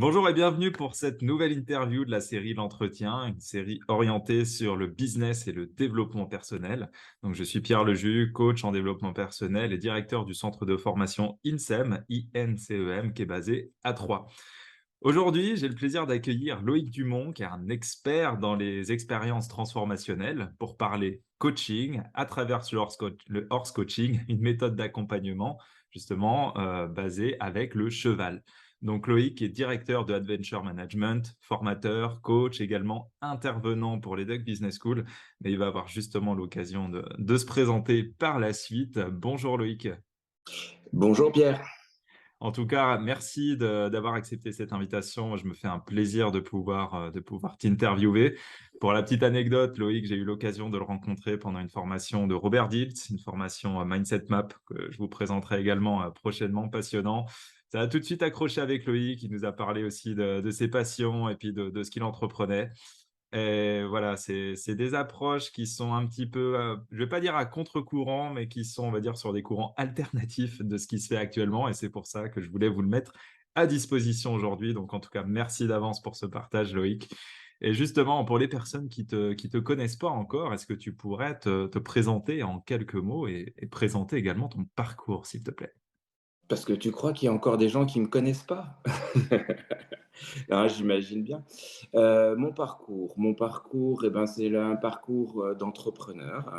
Bonjour et bienvenue pour cette nouvelle interview de la série L'Entretien, une série orientée sur le business et le développement personnel. Donc, je suis Pierre Leju, coach en développement personnel et directeur du centre de formation INSEM, INCEM, qui est basé à Troyes. Aujourd'hui, j'ai le plaisir d'accueillir Loïc Dumont, qui est un expert dans les expériences transformationnelles pour parler coaching à travers le horse coaching, une méthode d'accompagnement justement basée avec le cheval. Donc Loïc est directeur de Adventure Management, formateur, coach, également intervenant pour les Duck Business School, mais il va avoir justement l'occasion de se présenter par la suite. Bonjour Loïc. Bonjour Pierre. En tout cas, merci d'avoir accepté cette invitation. Je me fais un plaisir de pouvoir t'interviewer. Pour la petite anecdote, Loïc, j'ai eu l'occasion de le rencontrer pendant une formation de Robert Dilts, une formation Mindset Map que je vous présenterai également prochainement, passionnant. Ça a tout de suite accroché avec Loïc, il nous a parlé aussi de ses passions et puis de ce qu'il entreprenait. Et voilà, c'est des approches qui sont un petit peu, je vais pas dire à contre-courant, mais qui sont, on va dire, sur des courants alternatifs de ce qui se fait actuellement. Et c'est pour ça que je voulais vous le mettre à disposition aujourd'hui. Donc, en tout cas, merci d'avance pour ce partage, Loïc. Et justement, pour les personnes qui te connaissent pas encore, est-ce que tu pourrais te présenter en quelques mots et présenter également ton parcours, s'il te plaît? Parce que tu crois qu'il y a encore des gens qui ne me connaissent pas? Ah, j'imagine bien. Mon parcours eh ben, c'est un parcours, d'entrepreneur,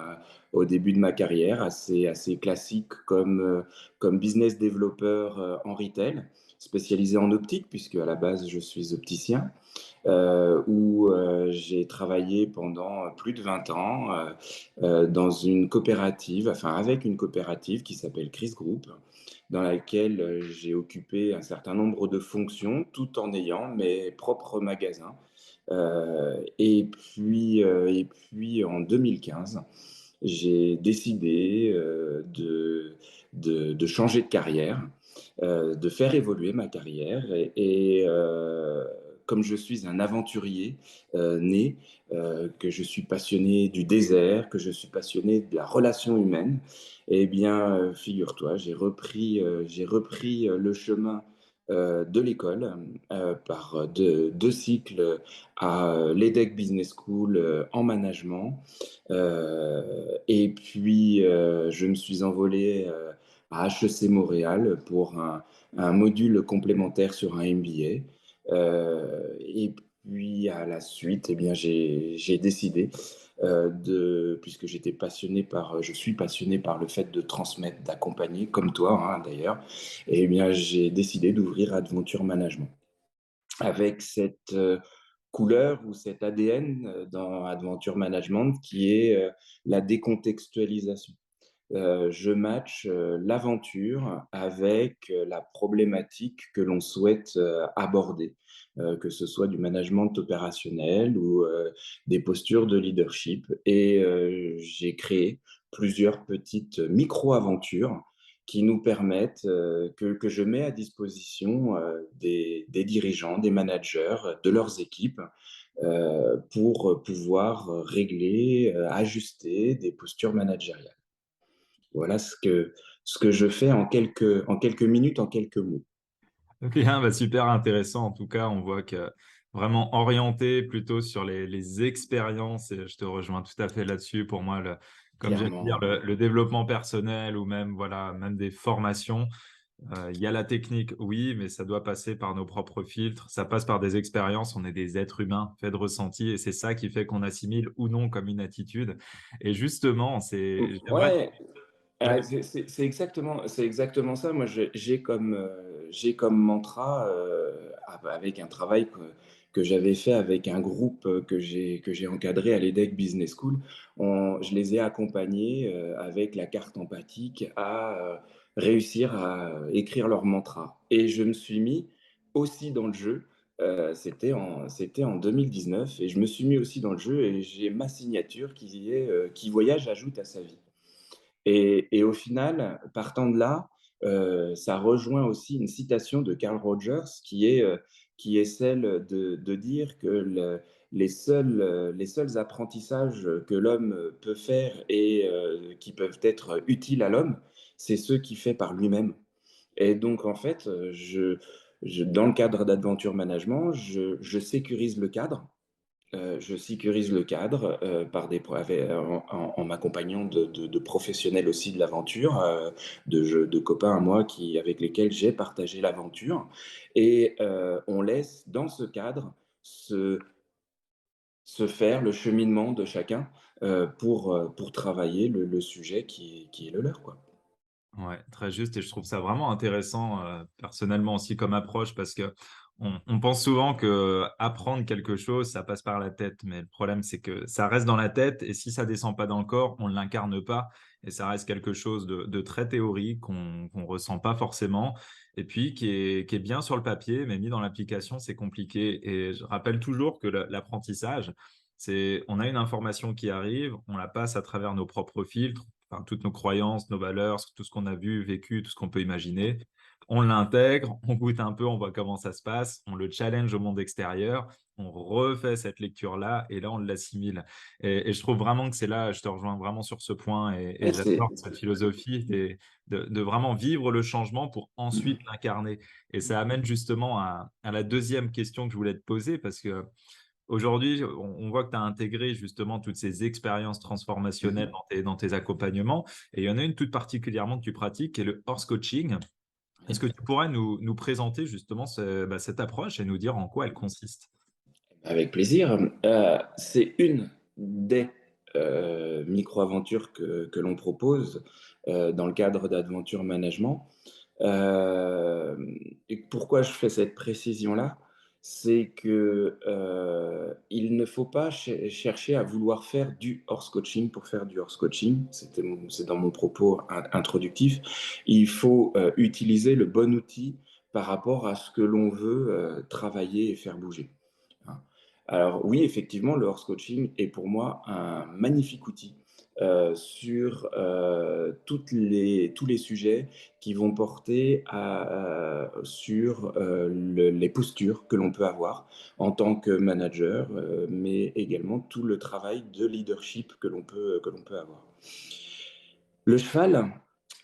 au début de ma carrière, assez classique comme business développeur, en retail, spécialisé en optique puisque à la base je suis opticien, où, j'ai travaillé pendant plus de 20 ans, dans une coopérative, enfin avec une coopérative qui s'appelle Chris Group, dans laquelle j'ai occupé un certain nombre de fonctions, tout en ayant mes propres magasins. Et puis en 2015, j'ai décidé de changer de carrière, de faire évoluer ma carrière. Comme je suis un aventurier né, que je suis passionné du désert, que je suis passionné de la relation humaine, eh bien, figure-toi, j'ai repris le chemin de l'école par deux cycles à l'EDEC Business School en management. Et puis, je me suis envolé à HEC Montréal pour un module complémentaire sur un MBA. Et puis, à la suite, eh bien, j'ai décidé puisque je suis passionné par le fait de transmettre, d'accompagner, comme toi hein, d'ailleurs, et bien, j'ai décidé d'ouvrir Adventure Management avec cette couleur ou cet ADN dans Adventure Management qui est la décontextualisation. Je match l'aventure avec la problématique que l'on souhaite aborder, que ce soit du management opérationnel ou des postures de leadership. Et j'ai créé plusieurs petites micro-aventures qui nous permettent, que je mets à disposition des dirigeants, des managers, de leurs équipes, pour pouvoir régler, ajuster des postures managériales. Voilà ce que je fais en quelques minutes, en quelques mots. Ok, hein, bah, super intéressant. En tout cas, on voit que vraiment orienté plutôt sur les expériences, et je te rejoins tout à fait là-dessus. Pour moi, comme j'aime dire, Clairement, le développement personnel ou même, voilà, même des formations, il y a la technique, oui, mais ça doit passer par nos propres filtres. Ça passe par des expériences. On est des êtres humains faits de ressentis et c'est ça qui fait qu'on assimile ou non comme une attitude. Et justement, ouais, j'aimerais c'est exactement ça. Moi, j'ai comme mantra, avec un travail que j'avais fait avec un groupe que j'ai encadré à l'EDEC Business School. Je les ai accompagnés avec la carte empathique à réussir à écrire leur mantra. Et je me suis mis aussi dans le jeu. C'était en 2019 et je me suis mis aussi dans le jeu et j'ai ma signature qui voyage ajoute à sa vie. Et au final, partant de là, ça rejoint aussi une citation de Carl Rogers qui est celle de dire que les seuls apprentissages que l'homme peut faire et qui peuvent être utiles à l'homme, c'est ceux qu'il fait par lui-même. Et donc en fait, Dans le cadre d'Adventure Management, je sécurise le cadre. Je sécurise le cadre, par des pro avec en m'accompagnant de professionnels aussi de l'aventure, de copains à moi avec lesquels j'ai partagé l'aventure et on laisse dans ce cadre se se faire le cheminement de chacun, pour travailler le sujet qui est le leur, quoi. Ouais, très juste et je trouve ça vraiment intéressant, personnellement aussi comme approche parce qu'on pense souvent que apprendre quelque chose, ça passe par la tête, mais le problème, c'est que ça reste dans la tête et si ça descend pas dans le corps, on ne l'incarne pas et ça reste quelque chose de très théorique qu'on ressent pas forcément et puis qui est bien sur le papier, mais mis dans l'application, c'est compliqué et je rappelle toujours que l'apprentissage, c'est on a une information qui arrive, on la passe à travers nos propres filtres, enfin, toutes nos croyances, nos valeurs, tout ce qu'on a vu, vécu, tout ce qu'on peut imaginer. On l'intègre, on goûte un peu, on voit comment ça se passe, on le challenge au monde extérieur, on refait cette lecture-là et là, on l'assimile. Et je trouve vraiment que c'est là, je te rejoins vraiment sur ce point et Ouais, c'est j'adore cette philosophie de vraiment vivre le changement pour ensuite mmh l'incarner. Et ça amène justement à la deuxième question que je voulais te poser parce que aujourd'hui, on voit que tu as intégré justement toutes ces expériences transformationnelles mh. dans tes accompagnements et il y en a une toute particulièrement que tu pratiques qui est le horse coaching. Est-ce que tu pourrais nous présenter justement cette approche et nous dire en quoi elle consiste? Avec plaisir. C'est une des, micro-aventures que l'on propose, dans le cadre d'Adventure Management. Et pourquoi je fais cette précision-là? C'est que, il ne faut pas chercher à vouloir faire du horse coaching pour faire du horse coaching. C'est dans mon propos introductif. Il faut, utiliser le bon outil par rapport à ce que l'on veut, travailler et faire bouger, hein. Alors oui, effectivement, le horse coaching est pour moi un magnifique outil, sur, tous les sujets qui vont porter sur les postures que l'on peut avoir en tant que manager, mais également tout le travail de leadership que l'on peut avoir. Le cheval,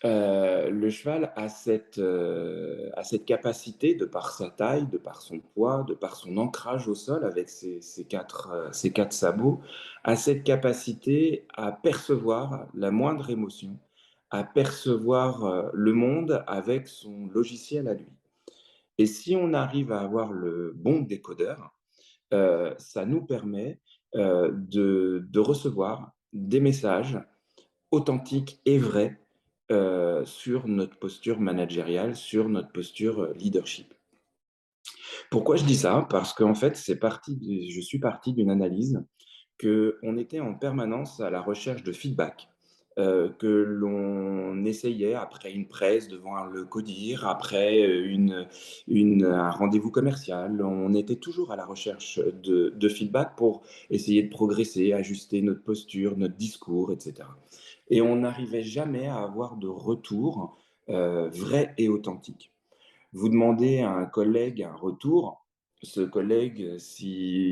le cheval a cette capacité, de par sa taille, de par son poids, de par son ancrage au sol avec ses 4 sabots, a cette capacité à percevoir la moindre émotion, à percevoir, le monde avec son logiciel à lui. Et si on arrive à avoir le bon décodeur, ça nous permet, de recevoir des messages authentique et vrai, sur notre posture managériale, sur notre posture, leadership. Pourquoi je dis ça? Parce qu'en fait, je suis parti d'une analyse qu'on était en permanence à la recherche de feedback, que l'on essayait après une presse devant le CODIR, après, un rendez-vous commercial. On était toujours à la recherche de feedback pour essayer de progresser, ajuster notre posture, notre discours et cetera. Et on n'arrivait jamais à avoir de retour, vrai et authentique. Vous demandez à un collègue un retour, ce collègue,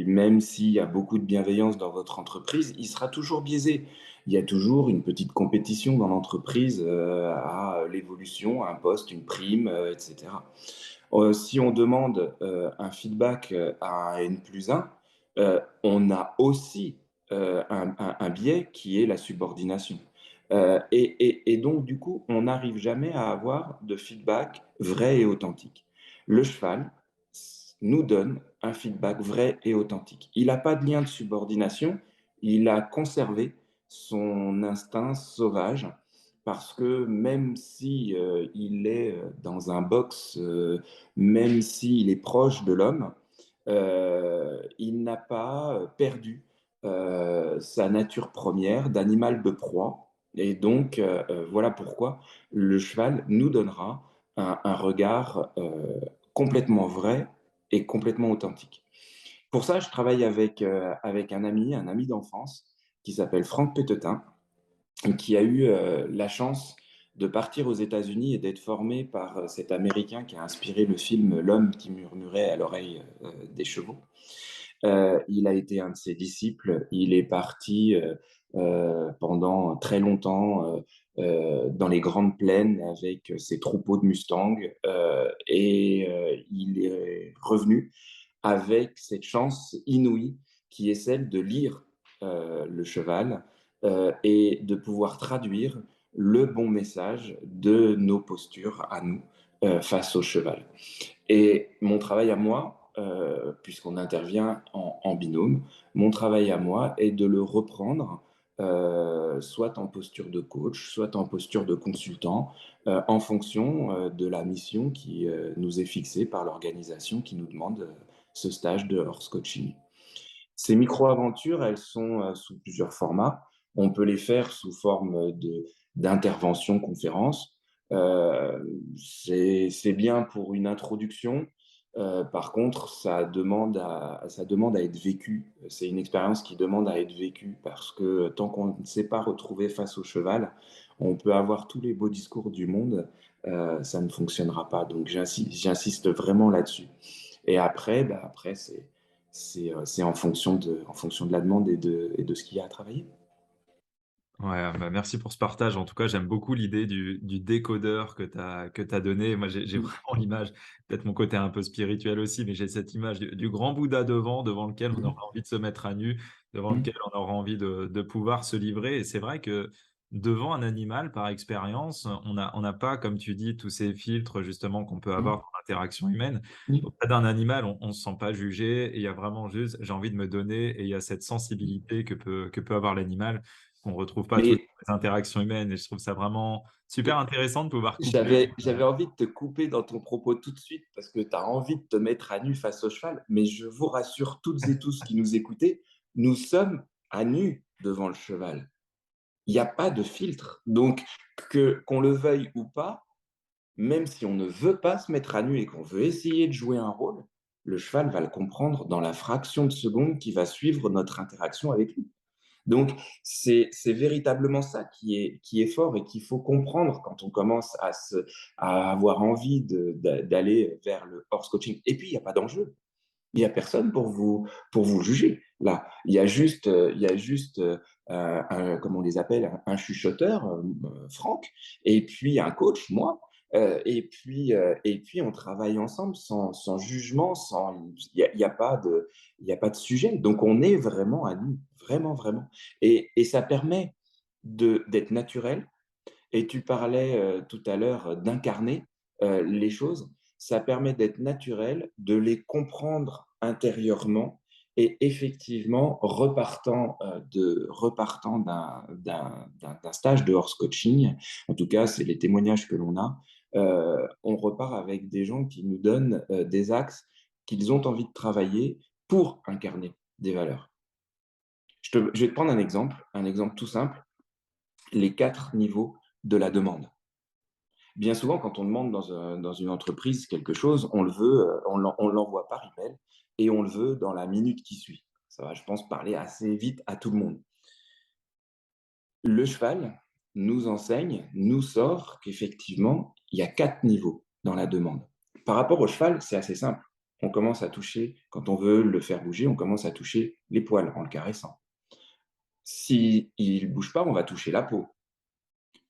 même s'il y a beaucoup de bienveillance dans votre entreprise, il sera toujours biaisé. Il y a toujours une petite compétition dans l'entreprise, à l'évolution, à un poste, une prime, et cetera. Si on demande, un feedback, à un N+1, on a aussi, un biais qui est la subordination. Et donc du coup, on n'arrive jamais à avoir de feedback vrai et authentique. Le cheval nous donne un feedback vrai et authentique. Il n'a pas de lien de subordination, il a conservé son instinct sauvage parce que même si, il est, dans un box, même s'il est proche de l'homme, il n'a pas, perdu, sa nature première d'animal de proie et donc voilà pourquoi le cheval nous donnera un regard, complètement vrai et complètement authentique. Pour ça, je travaille avec un ami d'enfance qui s'appelle Franck Petetin, qui a eu, la chance de partir aux États-Unis et d'être formé par, cet Américain qui a inspiré le film L'homme qui murmurait à l'oreille, des chevaux. Il a été un de ses disciples. Il est parti, pendant très longtemps, dans les grandes plaines avec ses troupeaux de mustangs il est revenu avec cette chance inouïe qui est celle de lire le cheval et de pouvoir traduire le bon message de nos postures à nous face au cheval. Et mon travail à moi, puisqu'on intervient en binôme, mon travail à moi est de le reprendre, soit en posture de coach, soit en posture de consultant, en fonction de la mission qui nous est fixée par l'organisation qui nous demande ce stage de horse coaching. Ces micro-aventures, elles sont sous plusieurs formats. On peut les faire sous forme d'intervention conférence. Euh, c'est bien pour une introduction. Par contre, ça demande à être vécu. C'est une expérience qui demande à être vécue parce que tant qu'on ne s'est pas retrouvé face au cheval, on peut avoir tous les beaux discours du monde, ça ne fonctionnera pas. Donc j'insiste vraiment là-dessus. Et après, après c'est en fonction de la demande et de ce qu'il y a à travailler. Ouais, bah, merci pour ce partage. En tout cas, j'aime beaucoup l'idée du décodeur que tu as donné. Moi, j'ai Mm. vraiment l'image, peut-être mon côté un peu spirituel aussi, mais j'ai cette image du grand Bouddha devant lequel on aura envie de se mettre à nu, devant lequel Mm. on aura envie de pouvoir se livrer. Et c'est vrai que devant un animal, par expérience, on n'a pas, comme tu dis, tous ces filtres justement qu'on peut avoir Mm. dans l'interaction humaine. Mm. Auprès d'un animal, on ne se sent pas jugé et il y a vraiment juste, j'ai envie de me donner et il y a cette sensibilité que peut avoir l'animal qu'on ne retrouve pas toujours Mais dans les interactions humaines. Et je trouve ça vraiment super intéressant de pouvoir coupler. j'avais envie de te couper dans ton propos tout de suite parce que tu as envie de te mettre à nu face au cheval. Mais je vous rassure toutes et tous qui nous écoutez, nous sommes à nu devant le cheval. Il n'y a pas de filtre. Donc, qu'on le veuille ou pas, même si on ne veut pas se mettre à nu et qu'on veut essayer de jouer un rôle, le cheval va le comprendre dans la fraction de seconde qui va suivre notre interaction avec lui. Donc, c'est véritablement ça qui est fort et qu'il faut comprendre quand on commence à avoir envie d'aller vers le horse coaching. Et puis, il n'y a pas d'enjeu. Il n'y a personne pour vous juger. Là, il y a juste comme on les appelle, un chuchoteur, Franck, et puis un coach, moi. Et puis, on travaille ensemble sans jugement, il y a pas il y a pas de sujet. Donc, on est vraiment à nous, vraiment, vraiment. Et ça permet d'être naturel. Et tu parlais tout à l'heure d'incarner les choses. Ça permet d'être naturel, de les comprendre intérieurement et effectivement, repartant d'un stage de horse coaching, en tout cas, c'est les témoignages que l'on a, on repart avec des gens qui nous donnent des axes qu'ils ont envie de travailler pour incarner des valeurs. Je vais te prendre un exemple tout simple, les 4 niveaux de la demande. Bien souvent, quand on demande dans une entreprise quelque chose, on le veut, on l'envoie par email et on le veut dans la minute qui suit. Ça va, je pense, parler assez vite à tout le monde. Le cheval nous enseigne, nous sort qu'effectivement, il y a 4 niveaux dans la demande. Par rapport au cheval, c'est assez simple. On commence à toucher, quand on veut le faire bouger, on commence à toucher les poils en le caressant. S'il ne bouge pas, on va toucher la peau.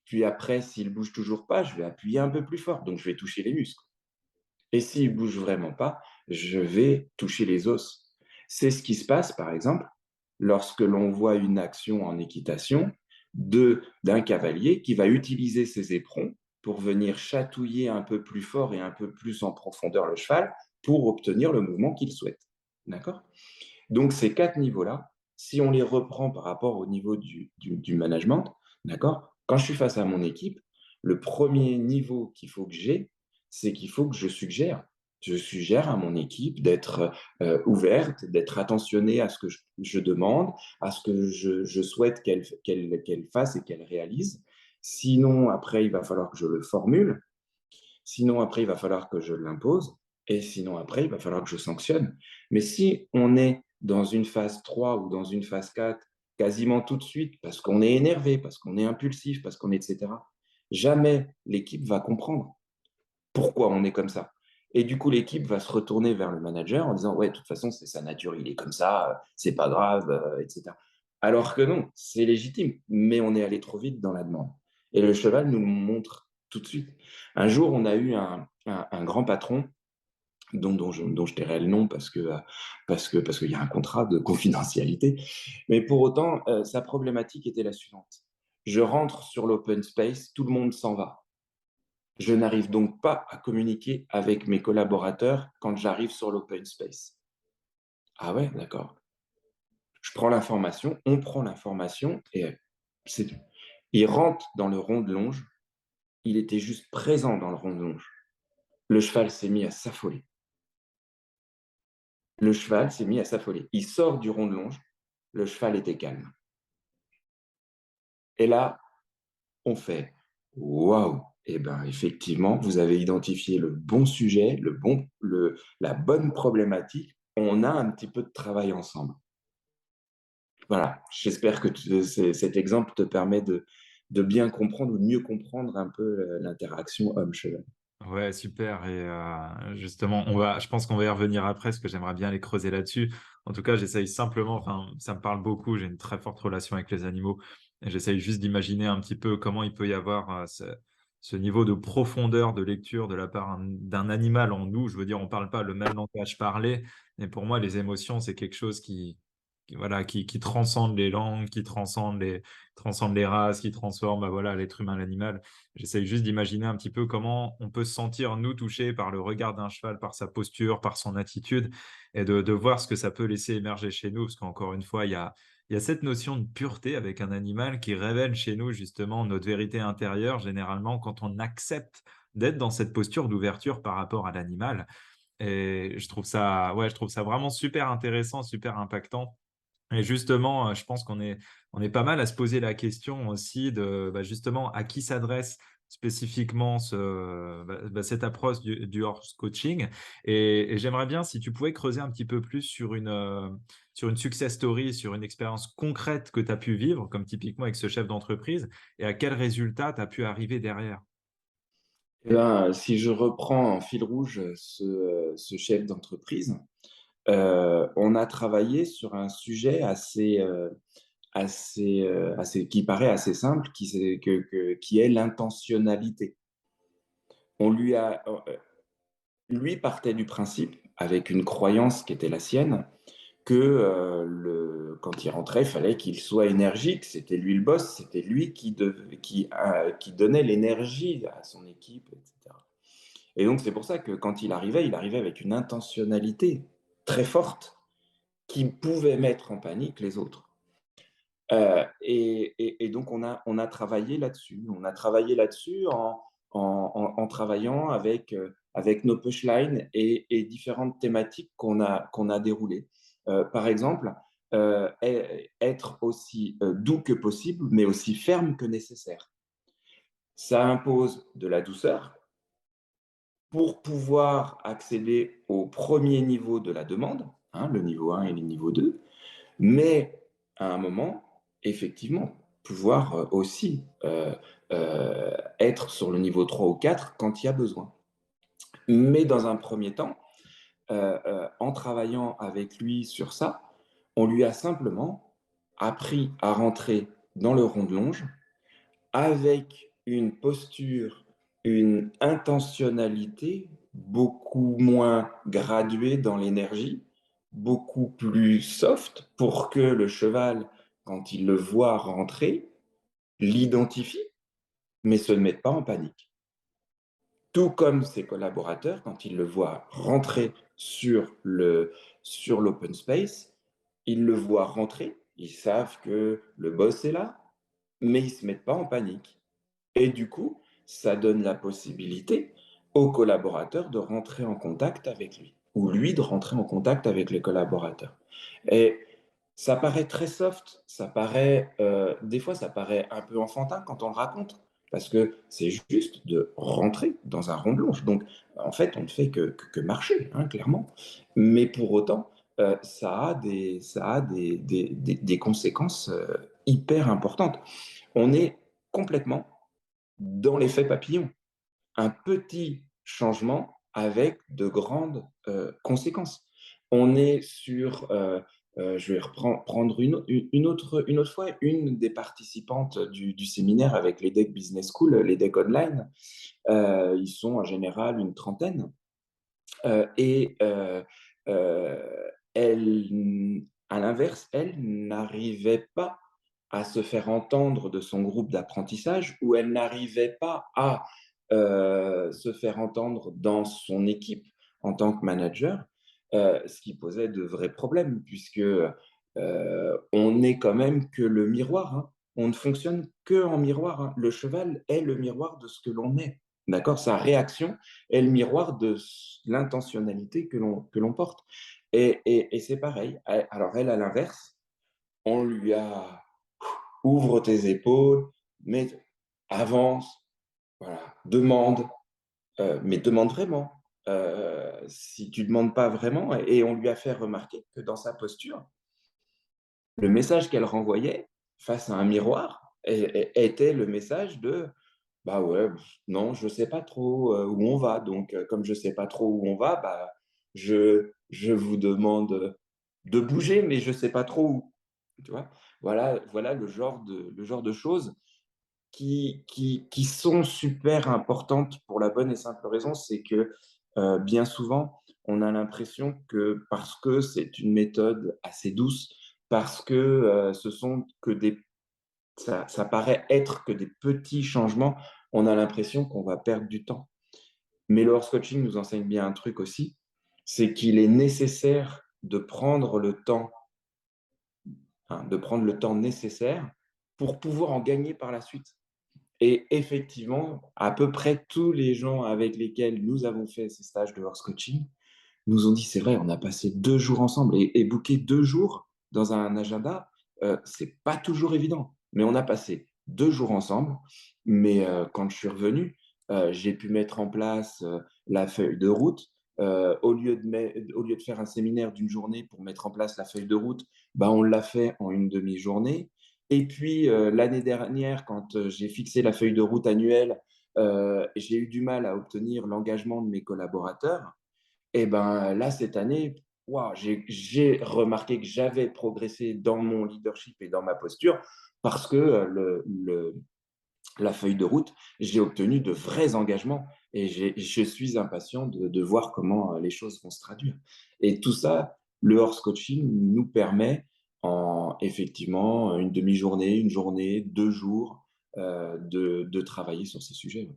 Puis après, s'il bouge toujours pas, je vais appuyer un peu plus fort, donc je vais toucher les muscles. Et s'il bouge vraiment pas, je vais toucher les os. C'est ce qui se passe, par exemple, lorsque l'on voit une action en équitation d'un cavalier qui va utiliser ses éperons pour venir chatouiller un peu plus fort et un peu plus en profondeur le cheval pour obtenir le mouvement qu'il souhaite. D'accord? Donc, ces 4 niveaux-là, si on les reprend par rapport au niveau du management, d'accord? Quand je suis face à mon équipe, le premier niveau qu'il faut que j'ai, c'est qu'il faut que je suggère. Je suggère à mon équipe d'être ouverte, d'être attentionnée à ce que je demande, à ce que je souhaite qu'elle fasse et qu'elle réalise. Sinon, après, il va falloir que je le formule. Sinon, après, il va falloir que je l'impose. Et sinon, après, il va falloir que je sanctionne. Mais si on est dans une phase 3 ou dans une phase 4, quasiment tout de suite, parce qu'on est énervé, parce qu'on est impulsif, parce qu'on est, etc., jamais l'équipe va comprendre pourquoi on est comme ça. Et du coup, l'équipe va se retourner vers le manager en disant, ouais, de toute façon, c'est sa nature, il est comme ça, c'est pas grave, etc. Alors que non, c'est légitime, mais on est allé trop vite dans la demande. Et le cheval nous le montre tout de suite. Un jour, on a eu un grand patron dont je tairai le nom parce qu'il y a un contrat de confidentialité. Mais pour autant, sa problématique était la suivante. Je rentre sur l'open space, tout le monde s'en va. Je n'arrive donc pas à communiquer avec mes collaborateurs quand j'arrive sur l'open space. Ah ouais, d'accord. Je prends l'information, on prend l'information et c'est tout. Il rentre dans le rond de longe, il était juste présent dans le rond de longe. Le cheval s'est mis à s'affoler. Le cheval s'est mis à s'affoler. Il sort du rond de longe, le cheval était calme. Et là, on fait waouh! Eh bien, effectivement, vous avez identifié le bon sujet, la bonne problématique. On a un petit peu de travail ensemble. Voilà, j'espère que cet exemple te permet de bien comprendre ou de mieux comprendre un peu l'interaction homme-cheval. Ouais, super. Et justement, je pense qu'on va y revenir après, parce que j'aimerais bien les creuser là-dessus. En tout cas, j'essaye simplement, enfin, ça me parle beaucoup. J'ai une très forte relation avec les animaux. Et j'essaye juste d'imaginer un petit peu comment il peut y avoir ce niveau de profondeur de lecture de la part d'un animal en nous. Je veux dire, on parle pas le même langage parlé. Mais pour moi, les émotions, c'est quelque chose voilà, qui transcende les langues, transcende les races, qui transforme, bah, voilà, l'être humain, l'animal. J'essaye juste d'imaginer un petit peu comment on peut se sentir, nous, touchés par le regard d'un cheval, par sa posture, par son attitude, et de voir ce que ça peut laisser émerger chez nous. Parce qu'encore une fois, il y a cette notion de pureté avec un animal qui révèle chez nous, justement, notre vérité intérieure, généralement, quand on accepte d'être dans cette posture d'ouverture par rapport à l'animal. Et je trouve ça vraiment super intéressant, super impactant. Et justement, je pense on est pas mal à se poser la question aussi de bah, justement à qui s'adresse spécifiquement cette approche du horse coaching. Et j'aimerais bien si tu pouvais creuser un petit peu plus sur une success story, sur une expérience concrète que tu as pu vivre, comme typiquement avec ce chef d'entreprise, et à quel résultat tu as pu arriver derrière. Eh ben, si je reprends en fil rouge ce chef d'entreprise, on a travaillé sur un sujet qui paraît assez simple, qui est l'intentionnalité. On lui a, lui partait du principe, avec une croyance qui était la sienne, que quand il rentrait, il fallait qu'il soit énergique. C'était lui le boss, c'était lui qui donnait l'énergie à son équipe, etc. Et donc, c'est pour ça que quand il arrivait avec une intentionnalité très forte qui pouvait mettre en panique les autres. Et donc, on a travaillé là-dessus. On a travaillé là-dessus en travaillant avec nos punchlines et différentes thématiques qu'on a déroulées. Par exemple, être aussi doux que possible, mais aussi ferme que nécessaire. Ça impose de la douceur pour pouvoir accéder au premier niveau de la demande, hein, le niveau 1 et le niveau 2, mais à un moment, effectivement, pouvoir aussi être sur le niveau 3 ou 4 quand il y a besoin. Mais dans un premier temps, en travaillant avec lui sur ça, on lui a simplement appris à rentrer dans le rond de longe avec une posture, une intentionnalité beaucoup moins graduée dans l'énergie, beaucoup plus soft pour que le cheval, quand il le voit rentrer, l'identifie, mais se mette pas en panique. Tout comme ses collaborateurs, quand ils le voient rentrer sur l'open space, ils le voient rentrer, ils savent que le boss est là, mais ils ne se mettent pas en panique. Et du coup, ça donne la possibilité aux collaborateurs de rentrer en contact avec lui, ou lui de rentrer en contact avec les collaborateurs. Et ça paraît très soft, des fois ça paraît un peu enfantin quand on le raconte, parce que c'est juste de rentrer dans un rond blanche. Donc, en fait, on ne fait que marcher, hein, clairement. Mais pour autant, ça a des conséquences hyper importantes. On est complètement dans l'effet papillon. Un petit changement avec de grandes conséquences. On est sur Je vais prendre une autre fois une des participantes du séminaire avec les decks Business School, les decks online. Ils sont en général une trentaine. Et elle, à l'inverse, elle n'arrivait pas à se faire entendre de son groupe d'apprentissage, ou elle n'arrivait pas à se faire entendre dans son équipe en tant que manager, ce qui posait de vrais problèmes, puisque on n'est quand même que le miroir, hein. On ne fonctionne que en miroir, hein. Le cheval est le miroir de ce que l'on est. D'accord? Sa réaction est le miroir de l'intentionnalité que l'on porte. Et c'est pareil. Alors elle, à l'inverse, on lui a ouvre tes épaules, mais avance, voilà, demande, mais demande vraiment. Si tu ne demandes pas vraiment, et on lui a fait remarquer que dans sa posture, le message qu'elle renvoyait face à un miroir était le message de bah ouais, non, je sais pas trop où on va. Donc, comme je sais pas trop où on va, bah, je vous demande de bouger, mais je sais pas trop où. Tu vois? Voilà le genre de choses qui sont super importantes pour la bonne et simple raison, c'est que bien souvent, on a l'impression que parce que c'est une méthode assez douce, parce que ce sont que ça paraît être que des petits changements, on a l'impression qu'on va perdre du temps. Mais le horse coaching nous enseigne bien un truc aussi, c'est qu'il est nécessaire de prendre le temps, hein, de prendre le temps nécessaire pour pouvoir en gagner par la suite. Et effectivement, à peu près tous les gens avec lesquels nous avons fait ces stages de horse coaching nous ont dit, c'est vrai, on a passé 2 jours ensemble et booker 2 jours dans un agenda, c'est pas toujours évident. Mais on a passé 2 jours ensemble. Mais quand je suis revenu, j'ai pu mettre en place la feuille de route. Au lieu de faire un séminaire d'une journée pour mettre en place la feuille de route, bah, on l'a fait en une demi-journée. Et puis l'année dernière, quand j'ai fixé la feuille de route annuelle, j'ai eu du mal à obtenir l'engagement de mes collaborateurs. Et ben là, cette année, wow, j'ai remarqué que j'avais progressé dans mon leadership et dans ma posture parce que la feuille de route, j'ai obtenu de vrais engagements et je suis impatient de voir comment les choses vont se traduire. Et tout ça, le horse coaching nous permet en effectivement une demi-journée, une journée, 2 jours de travailler sur ces sujets.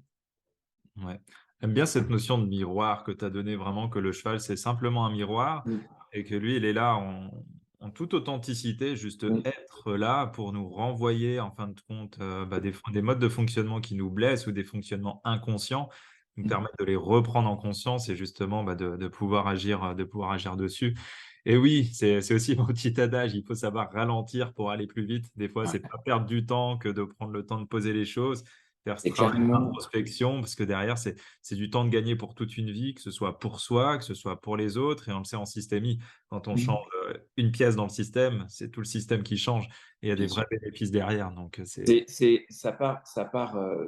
Ouais. J'aime bien cette notion de miroir que tu as donné, vraiment que le cheval, c'est simplement un miroir Mm, et que lui, il est là en toute authenticité, juste mm, être là pour nous renvoyer, en fin de compte, des modes de fonctionnement qui nous blessent ou des fonctionnements inconscients, nous mm, permettre de les reprendre en conscience et justement de pouvoir agir dessus. Et oui, c'est aussi mon petit adage, il faut savoir ralentir pour aller plus vite. Des fois, c'est ouais. pas perdre du temps que de prendre le temps de poser les choses, faire ce C'est travail clairement. d'introspection, parce que derrière, c'est du temps de gagner pour toute une vie, que ce soit pour soi, que ce soit pour les autres. Et on le sait en systémie, quand on change Mm, une pièce dans le système, c'est tout le système qui change. Et il y a des bien vrais sûr. bénéfices derrière. Donc, c'est Ça part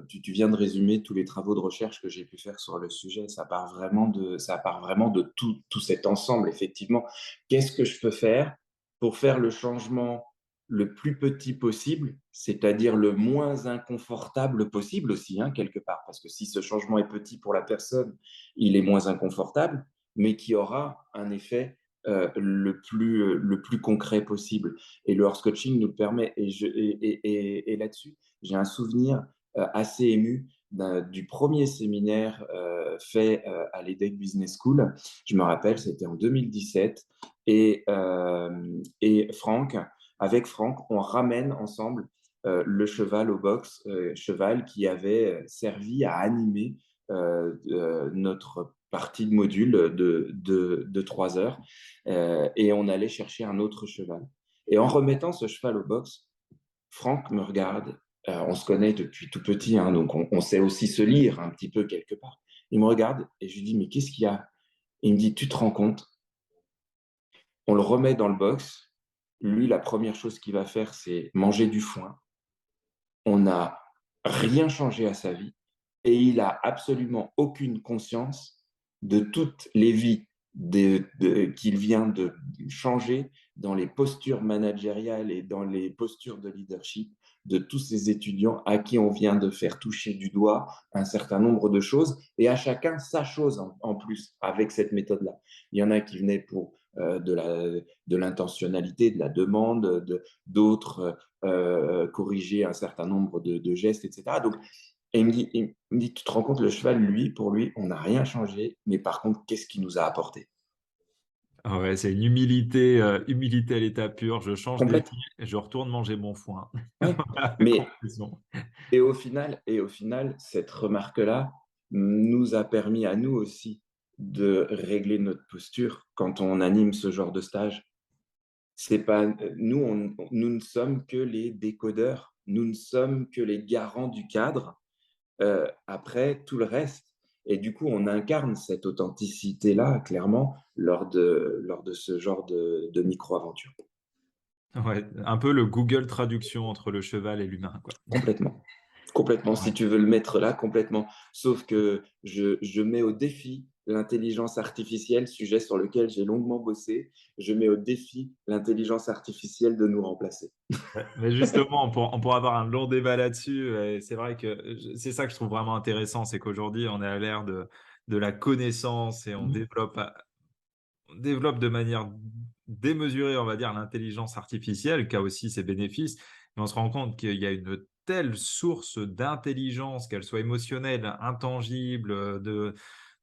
tu viens de résumer tous les travaux de recherche que j'ai pu faire sur le sujet. Ça part vraiment de tout cet ensemble, effectivement. Qu'est-ce que je peux faire pour faire le changement le plus petit possible, c'est-à-dire le moins inconfortable possible aussi, hein, quelque part, parce que si ce changement est petit pour la personne, il est moins inconfortable, mais qui aura un effet le plus concret possible. Et le horse coaching nous le permet. Et là-dessus, j'ai un souvenir assez ému du premier séminaire fait à l'EDEC Business School. Je me rappelle, c'était en 2017. Et avec Franck, on ramène ensemble le cheval au box, cheval qui avait servi à animer notre partie de module de 3 heures. Et on allait chercher un autre cheval. Et en remettant ce cheval au box, Franck me regarde. On se connaît depuis tout petit, hein, donc on sait aussi se lire un petit peu quelque part. Il me regarde et je lui dis, mais qu'est-ce qu'il y a? Il me dit, tu te rends compte? On le remet dans le box. Lui, la première chose qu'il va faire, c'est manger du foin. On n'a rien changé à sa vie et il a absolument aucune conscience de toutes les vies qu'il vient de changer dans les postures managériales et dans les postures de leadership de tous ces étudiants à qui on vient de faire toucher du doigt un certain nombre de choses et à chacun sa chose en plus avec cette méthode-là. Il y en a qui venaient pour de l'intentionnalité, de la demande, d'autres corriger un certain nombre de gestes, etc. Donc, et il me dit, tu te rends compte, le cheval, lui, pour lui, on n'a rien changé, mais par contre, qu'est-ce qu'il nous a apporté? Ah ouais, c'est une humilité à l'état pur. Je change Complète. d'équipe et je retourne manger mon foin. Ouais. Voilà, Mais conclusion. et au final, cette remarque-là nous a permis à nous aussi de régler notre posture quand on anime ce genre de stage. C'est pas nous ne sommes que les décodeurs, nous ne sommes que les garants du cadre. Après tout le reste et du coup, on incarne cette authenticité-là clairement lors de ce genre de micro-aventure. Ouais, un peu le Google Traduction entre le cheval et l'humain, quoi. Complètement. Complètement, Ouais. si tu veux le mettre là, complètement. Sauf que je mets au défi l'intelligence artificielle, sujet sur lequel j'ai longuement bossé. Je mets au défi l'intelligence artificielle de nous remplacer. Ouais, mais justement, on pourra avoir un long débat là-dessus. Et c'est vrai que c'est ça que je trouve vraiment intéressant, c'est qu'aujourd'hui, on est à l'ère de la connaissance et Mmh. on développe de manière démesurée, on va dire, l'intelligence artificielle, qui a aussi ses bénéfices. Mais on se rend compte qu'il y a une telle source d'intelligence, qu'elle soit émotionnelle, intangible,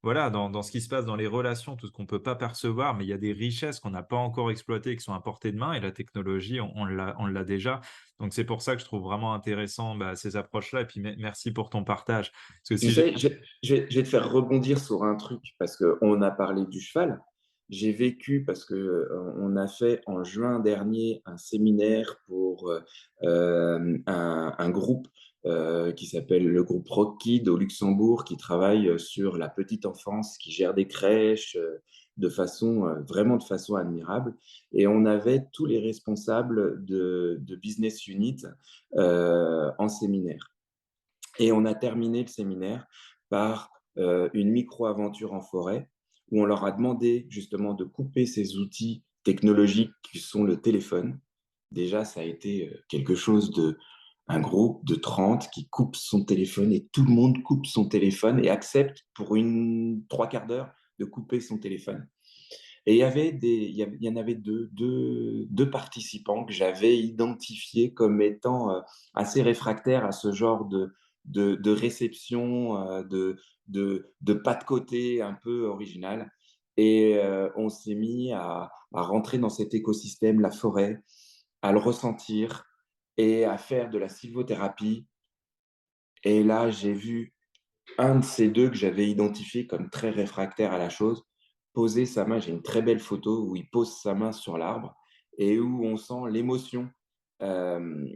voilà, dans ce qui se passe dans les relations, tout ce qu'on ne peut pas percevoir, mais il y a des richesses qu'on n'a pas encore exploitées, qui sont à portée de main, et la technologie, on l'a déjà. Donc c'est pour ça que je trouve vraiment intéressant bah, ces approches-là. Et puis merci pour ton partage. Parce que Tu si j'ai... sais, je vais te faire rebondir sur un truc parce qu'on a parlé du cheval. J'ai vécu parce que on a fait en juin dernier un séminaire pour un groupe qui s'appelle le groupe Rock Kid au Luxembourg, qui travaille sur la petite enfance, qui gère des crèches vraiment de façon admirable. Et on avait tous les responsables de business unit en séminaire. Et on a terminé le séminaire par une micro-aventure en forêt où on leur a demandé justement de couper ces outils technologiques qui sont le téléphone. Déjà, ça a été quelque chose un groupe de 30 qui coupe son téléphone et tout le monde coupe son téléphone et accepte pour une trois quarts d'heure de couper son téléphone. Et il y en avait deux participants que j'avais identifiés comme étant assez réfractaires à ce genre de réception, de pas de côté un peu original. Et on s'est mis à rentrer dans cet écosystème, la forêt, à le ressentir et à faire de la sylvothérapie. Et là, j'ai vu un de ces deux que j'avais identifié comme très réfractaire à la chose, poser sa main, j'ai une très belle photo où il pose sa main sur l'arbre et où on sent l'émotion. Euh,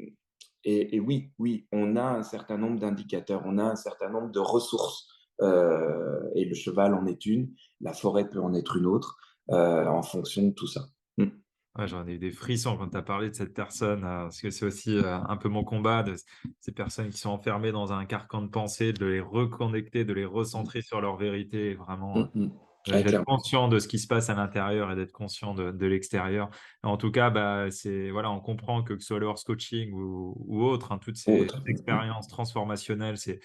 et oui, oui, on a un certain nombre d'indicateurs, on a un certain nombre de ressources. Et le cheval en est une, la forêt peut en être une autre, en fonction de tout ça. Mm. Ouais, j'en ai eu des frissons quand tu as parlé de cette personne, parce que c'est aussi un peu mon combat, de ces personnes qui sont enfermées dans un carcan de pensée, de les reconnecter, de les Mm. recentrer sur leur vérité, et vraiment Mm, mm. et Ouais, d'être clairement. conscient de ce qui se passe à l'intérieur et d'être conscient de l'extérieur. En tout cas, bah, voilà, on comprend que ce soit le horse coaching ou autre, hein, toutes ces Autre. Mm, mm. expériences transformationnelles, c'est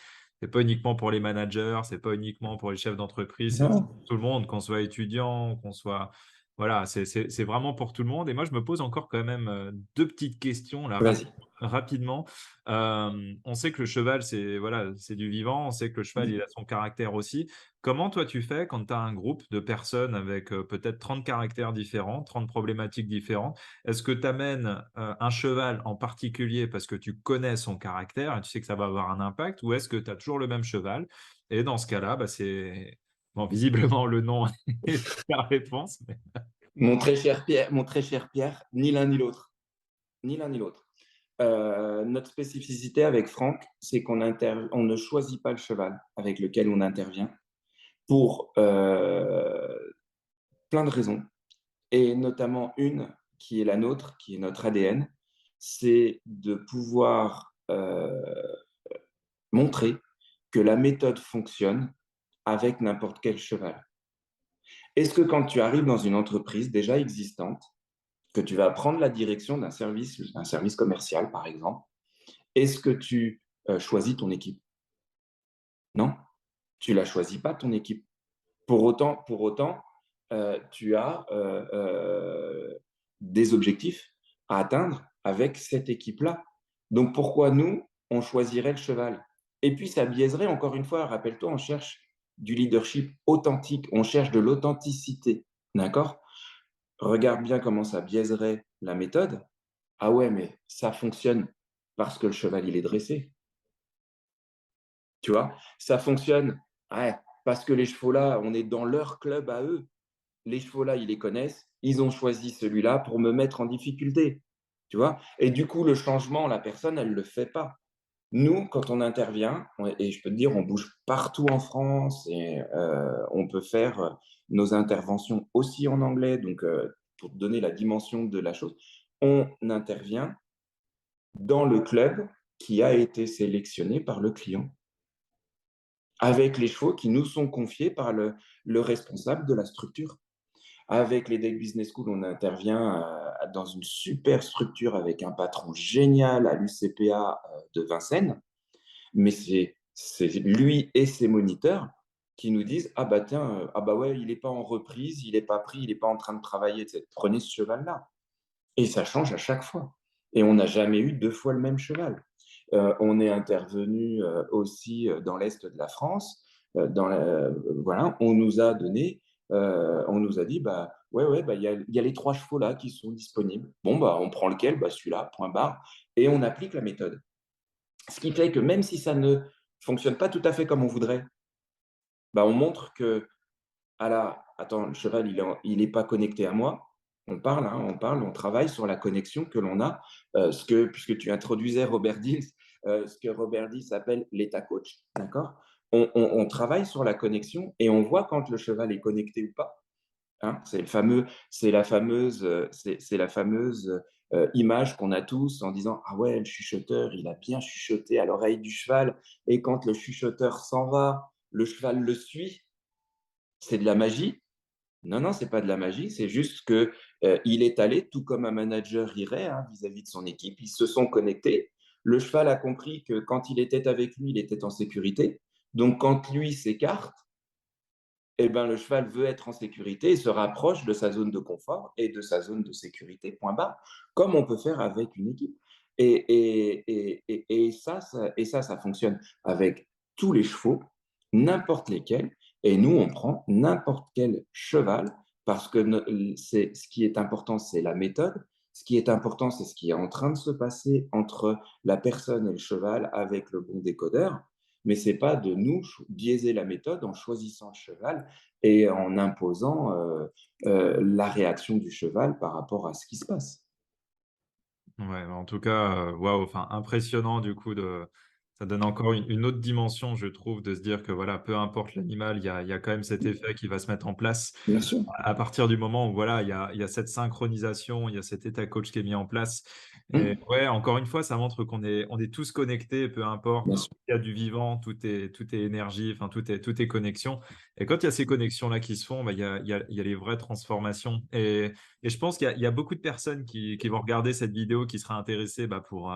pas uniquement pour les managers, c'est pas uniquement pour les chefs d'entreprise, c'est Non, pour tout le monde, qu'on soit étudiant, qu'on soit voilà, c'est vraiment pour tout le monde. Et moi, je me pose encore quand même deux petites questions là, vas-y. rapidement. On sait que le cheval, c'est voilà, c'est du vivant. On sait que le cheval, il Mm. a son caractère aussi. Comment toi, tu fais quand tu as un groupe de personnes avec peut-être 30 caractères différents, 30 problématiques différentes? Est-ce que tu amènes un cheval en particulier parce que tu connais son caractère et tu sais que ça va avoir un impact? Ou est-ce que tu as toujours le même cheval? Et dans ce cas-là, bah, c'est... Bon, visiblement, le nom est la réponse. Mon très cher Pierre, ni l'un ni l'autre. Ni l'un ni l'autre. Notre spécificité avec Franck, c'est on ne choisit pas le cheval avec lequel on intervient pour plein de raisons. Et notamment une qui est la nôtre, qui est notre ADN, c'est de pouvoir montrer que la méthode fonctionne avec n'importe quel cheval. Est-ce que quand tu arrives dans une entreprise déjà existante, que tu vas prendre la direction d'un service commercial, par exemple, est-ce que tu choisis ton équipe? Non, tu la choisis pas ton équipe. Pour autant, tu as des objectifs à atteindre avec cette équipe-là. Donc pourquoi nous, on choisirait le cheval? Et puis ça biaiserait, encore une fois, rappelle-toi, on cherche du leadership authentique, on cherche de l'authenticité, d'accord? Regarde bien comment ça biaiserait la méthode. Ah ouais, mais ça fonctionne parce que le cheval, il est dressé. Tu vois? Ça fonctionne, ouais, parce que les chevaux là, on est dans leur club à eux. Les chevaux là, ils les connaissent, ils ont choisi celui-là pour me mettre en difficulté. Tu vois? Et du coup, le changement, la personne, elle le fait pas. Nous, quand on intervient, et je peux te dire, on bouge partout en France et on peut faire nos interventions aussi en anglais, donc pour te donner la dimension de la chose, on intervient dans le club qui a été sélectionné par le client, avec les chevaux qui nous sont confiés par le responsable de la structure. Avec les Deck Business School, on intervient dans une super structure avec un patron génial à l'UCPA de Vincennes, mais c'est lui et ses moniteurs qui nous disent: ah bah tiens, ah bah ouais, il n'est pas en reprise, il n'est pas pris, il n'est pas en train de travailler, etc. Prenez ce cheval-là. Et ça change à chaque fois. Et on n'a jamais eu deux fois le même cheval. On est intervenu aussi dans l'Est de la France. Voilà, on nous a donné, on nous a dit, bah ouais, ouais, bah il y a les trois chevaux là qui sont disponibles. Bon, bah on prend lequel? Bah celui-là, point barre. Et on applique la méthode. Ce qui fait que même si ça ne fonctionne pas tout à fait comme on voudrait, bah on montre que ah là, attends, le cheval, il est pas connecté à moi. On parle, hein, on parle, on travaille sur la connexion que l'on a, puisque tu introduisais Robert Dills, ce que Robert Dills appelle l'état coach, d'accord? On travaille sur la connexion et on voit quand le cheval est connecté ou pas, hein. C'est la fameuse image qu'on a tous en disant: ah ouais, le chuchoteur, il a bien chuchoté à l'oreille du cheval. Et quand le chuchoteur s'en va, le cheval le suit. C'est de la magie? Non, non, c'est pas de la magie, c'est juste que, il est allé, tout comme un manager irait, hein, vis-à-vis de son équipe. Ils se sont connectés. Le cheval a compris que quand il était avec lui, il était en sécurité. Donc quand lui s'écarte, eh ben, le cheval veut être en sécurité et se rapproche de sa zone de confort et de sa zone de sécurité, point barre, comme on peut faire avec une équipe. Et ça fonctionne avec tous les chevaux, n'importe lesquels. Et nous, on prend n'importe quel cheval parce que ce qui est important, c'est la méthode. Ce qui est important, c'est ce qui est en train de se passer entre la personne et le cheval avec le bon décodeur. Mais ce n'est pas de nous biaiser la méthode en choisissant le cheval et en imposant la réaction du cheval par rapport à ce qui se passe. Ouais, en tout cas, waouh, enfin impressionnant du coup ça donne encore une autre dimension, je trouve, de se dire que voilà, peu importe l'animal, il y a quand même cet effet qui va se mettre en place Bien sûr. à partir du moment où voilà, il y a cette synchronisation, il y a cet état coach qui est mis en place. Et Mmh, ouais, encore une fois, ça montre qu'on est tous connectés, peu importe. bien sûr. Il y a du vivant, tout est énergie, enfin tout est connexion. Et quand il y a ces connexions-là qui se font, bah, il y a les vraies transformations. Et je pense qu'il y a beaucoup de personnes qui vont regarder cette vidéo, qui seraient intéressées pour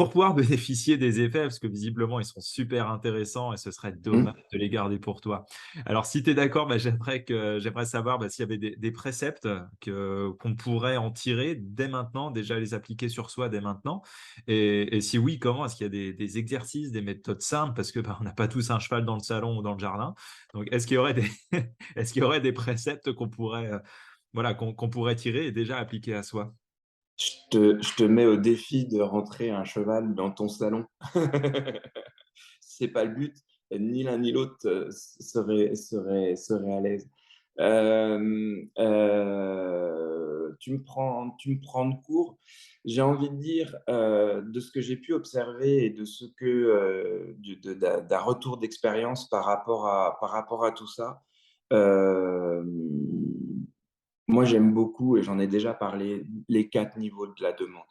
pouvoir bénéficier des effets, parce que visiblement, ils sont super intéressants et ce serait dommage Mmh. de les garder pour toi. Alors, si tu es d'accord, j'aimerais savoir s'il y avait des préceptes qu'on pourrait en tirer dès maintenant, déjà les appliquer sur soi dès maintenant. Et si oui, comment? Est-ce qu'il y a des exercices, des méthodes simples? Parce que on n'a pas tous un cheval dans le salon ou dans le jardin. Donc, est-ce qu'il y aurait est-ce qu'il y aurait des préceptes qu'on pourrait tirer et déjà appliquer à soi? Je te mets au défi de rentrer un cheval dans ton salon. C'est pas le but. Ni l'un ni l'autre serait à l'aise. Tu me prends de court. J'ai envie de dire, de ce que j'ai pu observer et de ce que, d'un retour d'expérience par rapport à tout ça. Euh, Moi, j'aime beaucoup, et j'en ai déjà parlé, les 4 niveaux de la demande.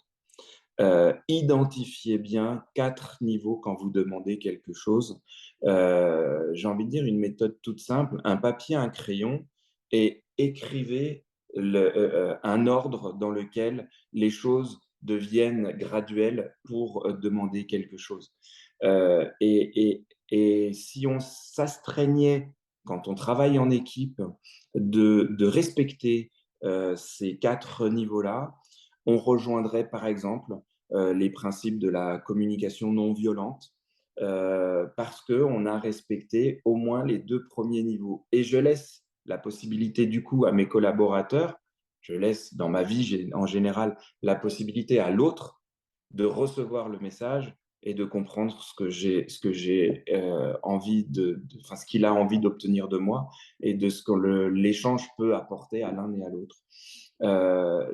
Identifiez bien 4 niveaux quand vous demandez quelque chose. J'ai envie de dire une méthode toute simple, un papier, un crayon et écrivez un ordre dans lequel les choses deviennent graduelles pour demander quelque chose. Et si on s'astreignait, quand on travaille en équipe, de respecter ces quatre niveaux-là, on rejoindrait par exemple les principes de la communication non violente, parce qu'on a respecté au moins les deux premiers niveaux. Et je laisse la possibilité du coup à mes collaborateurs, je laisse dans ma vie en général la possibilité à l'autre de recevoir le message et de comprendre ce que j'ai envie enfin, ce qu'il a envie d'obtenir de moi et de ce que l'échange peut apporter à l'un et à l'autre.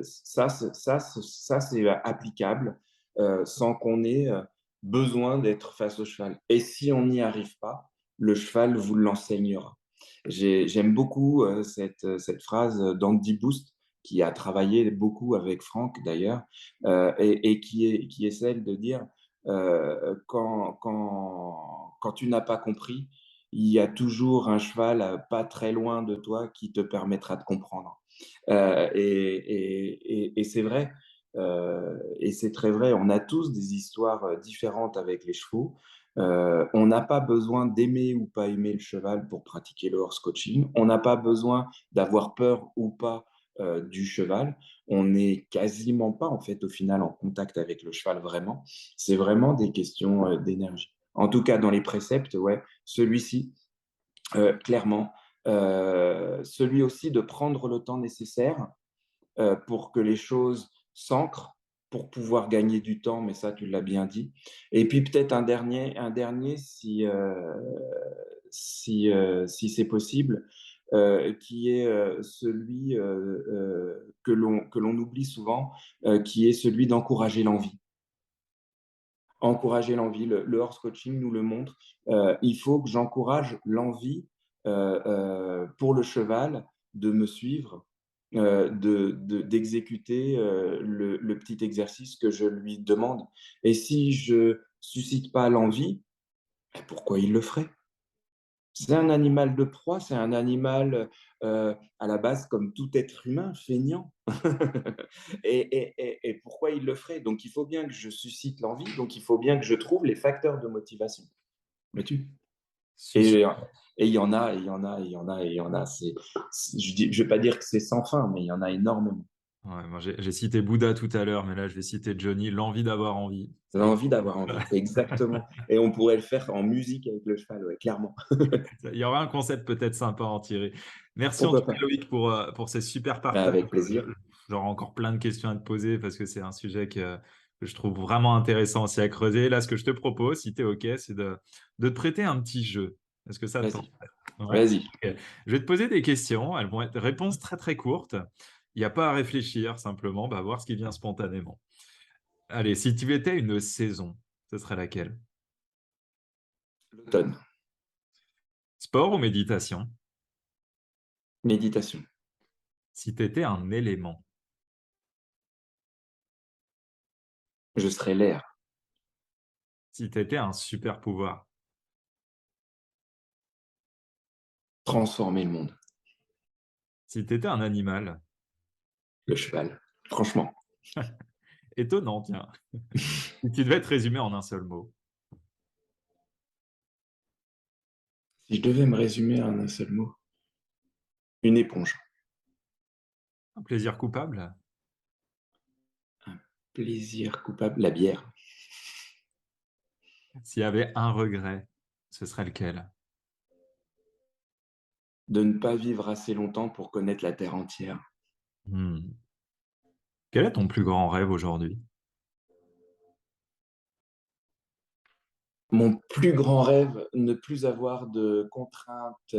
Ça, c'est applicable sans qu'on ait besoin d'être face au cheval. Et si on n'y arrive pas, le cheval vous l'enseignera. J'aime beaucoup cette phrase d'Andy Boost, qui a travaillé beaucoup avec Franck d'ailleurs, et qui est celle de dire quand tu n'as pas compris, il y a toujours un cheval pas très loin de toi qui te permettra de comprendre. Et c'est vrai, et c'est très vrai. On a tous des histoires différentes avec les chevaux. On n'a pas besoin d'aimer ou pas aimer le cheval pour pratiquer le horse coaching. On n'a pas besoin d'avoir peur ou pas du cheval. On n'est quasiment pas, en fait, au final, en contact avec le cheval vraiment. C'est vraiment des questions d'énergie. En tout cas, dans les préceptes, ouais, celui-ci, clairement, celui aussi de prendre le temps nécessaire pour que les choses s'ancrent, pour pouvoir gagner du temps, mais ça, tu l'as bien dit. Et puis peut-être un dernier si c'est possible, qui est celui que l'on oublie souvent, qui est celui d'encourager l'envie. Encourager l'envie, le horse coaching nous le montre. Il faut que j'encourage l'envie pour le cheval de me suivre, d'exécuter le petit exercice que je lui demande. Et si je suscite pas l'envie, pourquoi il le ferait? C'est un animal de proie, c'est un animal à la base comme tout être humain, feignant. Et pourquoi il le ferait? Donc il faut bien que je suscite l'envie, donc il faut bien que je trouve les facteurs de motivation. Vois-tu? Et, et il y en a, et il y en a, et il y en a, et il y en a. Je vais pas dire que c'est sans fin, mais il y en a énormément. Ouais, moi, j'ai cité Bouddha tout à l'heure, mais là, je vais citer Johnny, l'envie d'avoir envie. J'ai envie d'avoir envie, exactement. Et on pourrait le faire en musique avec le cheval, ouais, clairement. Il y aura un concept peut-être sympa à en tirer. Merci en tout Pourquoi cas, pas? Loïc, pour ces super Ben, partages. avec plaisir. J'aurai encore plein de questions à te poser parce que c'est un sujet que je trouve vraiment intéressant aussi à creuser. Là, ce que je te propose, si tu es OK, c'est de te prêter un petit jeu. Est-ce que ça te tente? Vas-y, Ouais. vas-y. Ok. Je vais te poser des questions. Elles vont être des réponses très très courtes. Il n'y a pas à réfléchir, simplement, bah, voir ce qui vient spontanément. Allez, si tu étais une saison, ce serait laquelle? L'automne, Sport ou méditation? méditation. Si tu étais un élément? Je serai l'air, Si tu étais un super pouvoir? transformer le monde, Si tu étais un animal? le cheval. Franchement, Étonnant, tiens. Si tu devais te résumer en un seul mot. si je devais me résumer en un seul mot, une éponge. Un plaisir coupable? Un plaisir coupable, la bière. S'il y avait un regret, ce serait lequel? De ne pas vivre assez longtemps pour connaître la terre entière. Hmm. Quel est ton plus grand rêve aujourd'hui? Mon plus grand rêve, ne plus avoir de contraintes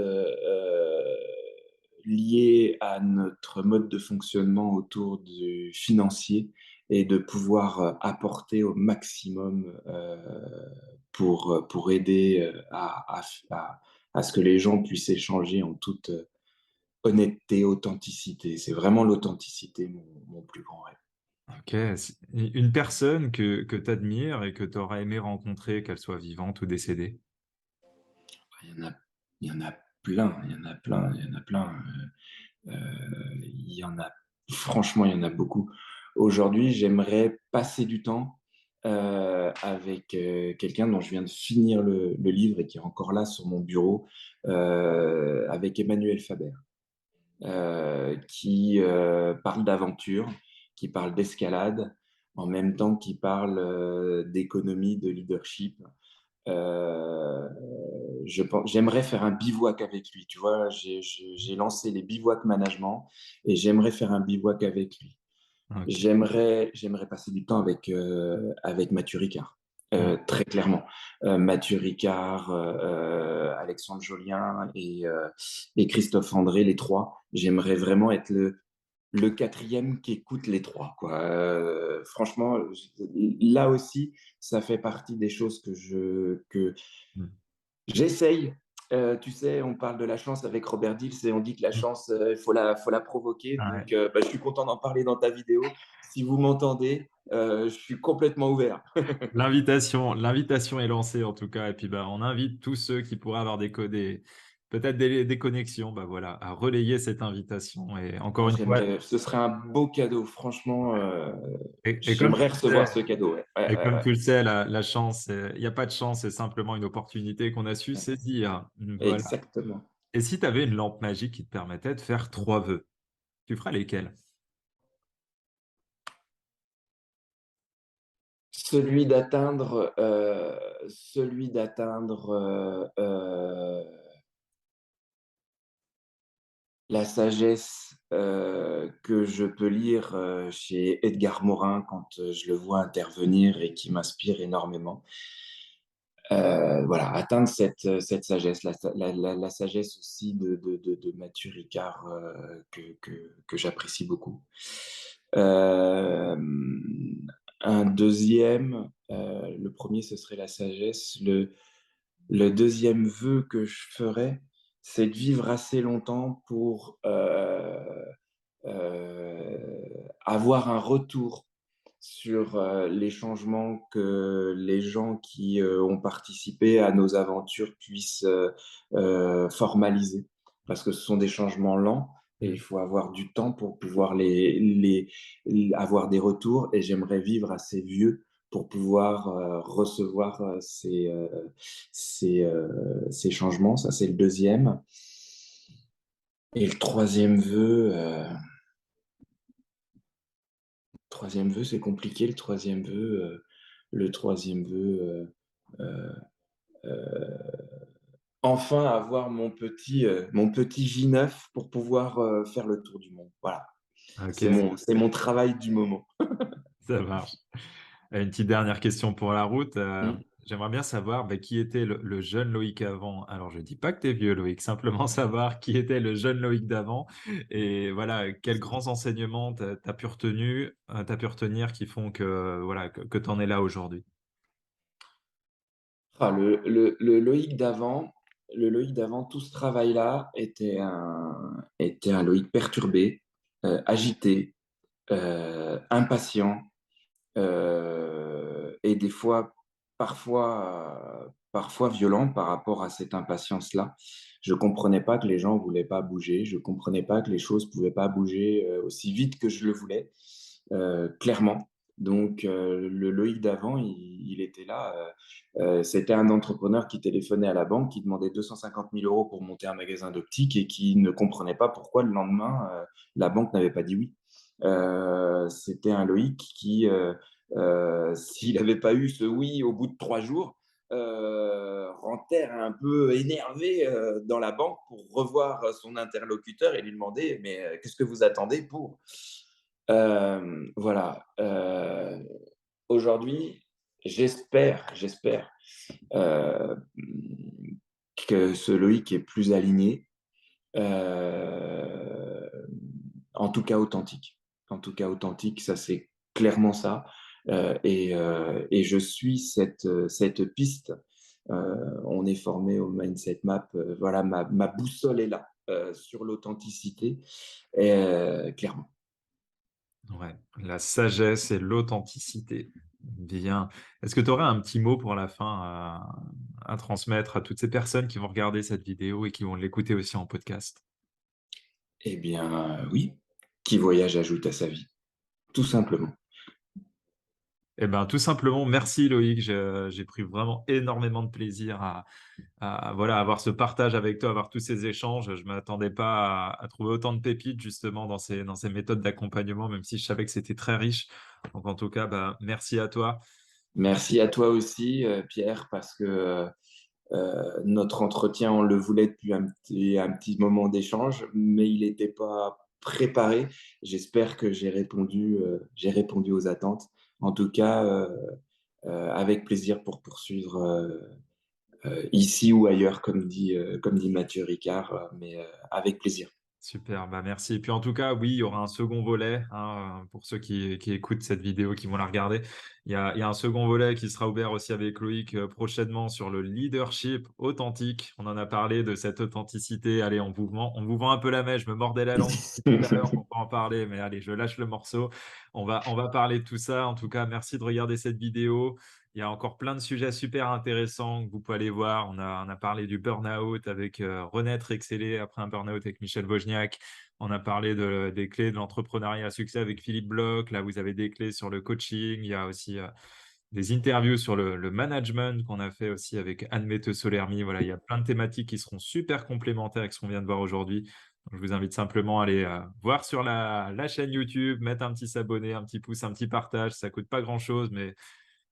liées à notre mode de fonctionnement autour du financier et de pouvoir apporter au maximum pour aider à ce que les gens puissent échanger en toute honnêteté, authenticité. C'est vraiment l'authenticité, mon plus grand rêve. Ok. Une personne que tu admires et que tu aurais aimé rencontrer, qu'elle soit vivante ou décédée? Il y en a, il y en a plein, il y en a plein, il y en a plein. Il y en a, franchement, il y en a beaucoup. Aujourd'hui, j'aimerais passer du temps avec quelqu'un dont je viens de finir le livre et qui est encore là sur mon bureau, avec Emmanuel Faber, qui parle d'aventure, qui parle d'escalade, en même temps qui parle d'économie, de leadership. Euh, j'aimerais faire un bivouac avec lui. Tu vois, j'ai lancé les bivouacs management et j'aimerais faire un bivouac avec lui. Ok. J'aimerais passer du temps avec Mathieu Ricard, Mm. très clairement. Mathieu Ricard, Alexandre Jolien et Christophe André, les trois. J'aimerais vraiment être le quatrième qui écoute les trois, quoi. Franchement, là aussi, ça fait partie des choses que Mm. j'essaye. Tu sais, on parle de la chance avec Robert Dills et on dit que la Mm. chance, il faut la provoquer. Ouais. Donc, bah, je suis content d'en parler dans ta vidéo. Si vous m'entendez, je suis complètement ouvert. L'invitation est lancée en tout cas. Et puis bah, on invite tous ceux qui pourraient avoir peut-être des connexions, bah, voilà, à relayer cette invitation. Et encore Ah, une fois, j'aimerais, ce serait un beau cadeau. Franchement, et comme tu j'aimerais le sais, recevoir ce cadeau. Ouais. Ouais, et ouais, comme ouais. tu le sais, la chance, il n'y a pas de chance, c'est simplement une opportunité qu'on a su Ouais. saisir. Voilà. Exactement. Et si tu avais une lampe magique qui te permettait de faire 3 vœux, tu feras lesquels? Celui d'atteindre la sagesse que je peux lire chez Edgar Morin quand je le vois intervenir et qui m'inspire énormément. Voilà, atteindre cette sagesse, la sagesse aussi de Mathieu Ricard que j'apprécie beaucoup. Euh, un deuxième, le premier ce serait la sagesse. Le deuxième vœu que je ferais, c'est de vivre assez longtemps pour avoir un retour sur les changements que les gens qui ont participé à nos aventures puissent formaliser. Parce que ce sont des changements lents et il Mm. faut avoir du temps pour pouvoir avoir des retours. Et j'aimerais vivre assez vieux pour pouvoir recevoir ces changements. Ça, c'est le deuxième. Et le troisième vœu, c'est compliqué. Le troisième vœu, euh, enfin avoir mon petit J9 pour pouvoir faire le tour du monde. Voilà, Ok, c'est mon travail du moment. ça marche. Une petite dernière question pour la route. Mm. J'aimerais bien savoir bah, qui était le jeune Loïc avant. Alors, je ne dis pas que tu es vieux, Loïc, simplement savoir qui était le jeune Loïc d'avant et voilà, quels grands enseignements tu as pu retenir qui font que, voilà, que tu en es là aujourd'hui. Ah, le Loïc d'avant, tout ce travail-là était un Loïc perturbé, agité, impatient, et des fois, parfois violent par rapport à cette impatience-là. Je comprenais pas que les gens voulaient pas bouger. Je comprenais pas que les choses pouvaient pas bouger aussi vite que je le voulais, clairement. Donc, le Loïc d'avant, il était là. C'était un entrepreneur qui téléphonait à la banque, qui demandait 250 000 euros pour monter un magasin d'optique et qui ne comprenait pas pourquoi le lendemain, la banque n'avait pas dit oui. C'était un Loïc qui, s'il n'avait pas eu ce oui au bout de 3 jours, rentrait un peu énervé dans la banque pour revoir son interlocuteur et lui demander mais qu'est-ce que vous attendez pour voilà. Aujourd'hui, j'espère euh, que ce Loïc est plus aligné, euh, en tout cas authentique. En tout cas authentique, ça c'est clairement ça. Et je suis cette piste. On est formé au Mindset Map. Voilà, ma boussole est là sur l'authenticité, clairement. Ouais, la sagesse et l'authenticité. Bien. Est-ce que tu aurais un petit mot pour la fin à transmettre à toutes ces personnes qui vont regarder cette vidéo et qui vont l'écouter aussi en podcast? Eh bien, oui, qui voyage ajoute à sa vie, tout simplement. Eh ben, tout simplement, merci Loïc. J'ai pris vraiment énormément de plaisir voilà, avoir ce partage avec toi, avoir tous ces échanges. Je ne m'attendais pas à trouver autant de pépites justement dans ces méthodes d'accompagnement, même si je savais que c'était très riche. Donc en tout cas, bah, merci à toi. Merci à toi aussi, Pierre, parce que notre entretien, on le voulait depuis un petit moment d'échange, mais il n'était pas préparé. J'espère que j'ai répondu aux attentes. En tout cas, avec plaisir pour poursuivre ici ou ailleurs, comme dit Mathieu Ricard, mais avec plaisir. Super, bah merci. Et puis en tout cas, oui, il y aura un second volet hein, pour ceux qui écoutent cette vidéo, qui vont la regarder. Il y a un second volet qui sera ouvert aussi avec Loïc prochainement sur le leadership authentique. On en a parlé de cette authenticité. Allez, on vous vend un peu la mèche. Je me mordais la langue depuis tout à l'heure pour pas en parler, mais allez, je lâche le morceau. On va parler de tout ça. En tout cas, merci de regarder cette vidéo. Il y a encore plein de sujets super intéressants que vous pouvez aller voir. On a parlé du burn-out avec Renaître, Exceller après un burn-out avec Michel Wozniak. On a parlé des clés de l'entrepreneuriat à succès avec Philippe Bloch. Là, vous avez des clés sur le coaching. Il y a aussi des interviews sur le management qu'on a fait aussi avec Anne-Mette Solermi. Voilà, il y a plein de thématiques qui seront super complémentaires avec ce qu'on vient de voir aujourd'hui. Donc, je vous invite simplement à aller voir sur la chaîne YouTube, mettre un petit s'abonner, un petit pouce, un petit partage. Ça coûte pas grand-chose, mais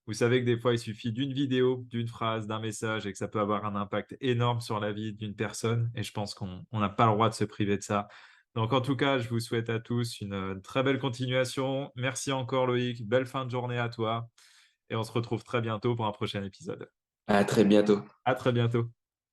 vous savez que des fois, il suffit d'une vidéo, d'une phrase, d'un message et que ça peut avoir un impact énorme sur la vie d'une personne. Et je pense qu'on n'a pas le droit de se priver de ça. Donc, en tout cas, je vous souhaite à tous une très belle continuation. Merci encore, Loïc. Belle fin de journée à toi. Et on se retrouve très bientôt pour un prochain épisode. À très bientôt. À très bientôt.